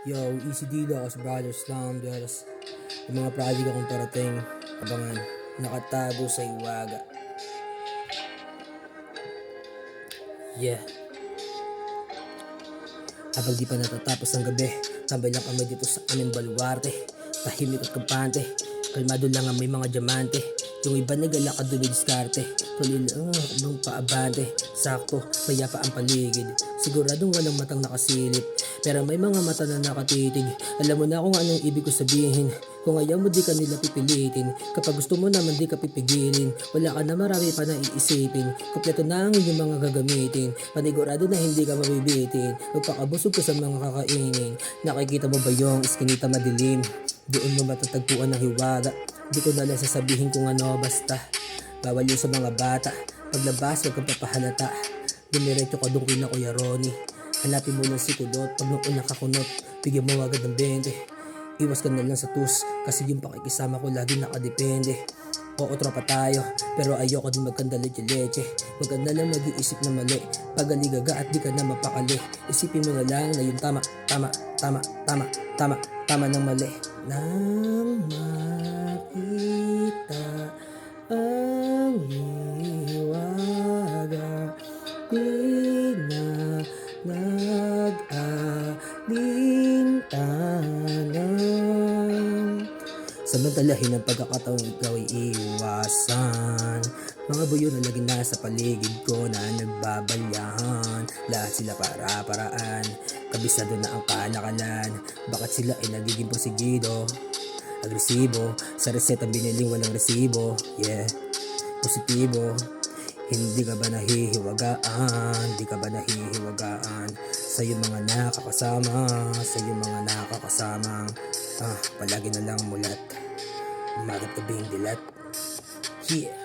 Yo, easy dito ako sa Brothers Slam Dwellers. Yung mga project akong parating, abangan, nakatago sa iwaga. Yeah. Habang di pa natatapos ang gabi, tambay lang kami dito sa aming baluarte. Tahimik at kampante, kalmado lang ang may mga diamante. Yung iba nagalakad dumidiskarte, tuloy lang akong paabante. Sakto, mayapa ang paligid, siguradong walang matang nakasilip. Pero may mga mata na nakatitig, alam mo na kung anong ibig ko sabihin. Kung ayaw mo di ka nila pipilitin, kapag gusto mo naman di ka pipigilin. Wala ka na marami pa na iisipin, kompleto na ang inyong mga gagamitin. Panigurado na hindi ka mabibitin, magpakabusog ka sa mga kakainin. Nakikita mo ba yung iskinita madilim? Doon mo matatagpuan ng hiwaga. Di ko na lang sasabihin kung ano, basta bawal yun sa mga bata. Paglabas huwag kang papahalata, dumiretso ka doon kina Kuya Ronnie. Hanapin mo lang si Kulot, pag noon nakakunot, bigyan mo agad ng 20. Iwas ka na lang sa tus, kasi yung pakikisama ko lagi nakadepende. Oo, tropa tayo, pero ayoko din magkandaleche-leche. Huwag ka na lang mag-iisip na mali, pagaligaga at di ka na mapakali. Isipin mo na lang na yung tama, tama, tama, tama, tama, tama ng mali. Nang makita ang hiwaga, di na nag-alintanang. Samantalahin ang pagkakataong ikaw ay iwasan. Mga buyo na lagi nasa paligid ko na nagbabalyahan. Lahat sila para-paraan, kabisado na ang kalakalan. Bakit sila ay nagiging posigido, agresibo, sa reseta biniling walang resibo. Yeah, positibo. Hindi ka ba nahihiwagaan? Di ka ba nahihiwagaan? Sa iyong mga nakakasama, sa iyong mga nakakasama. Palagi na lang mulat, umagat gabing dilat. Yeah.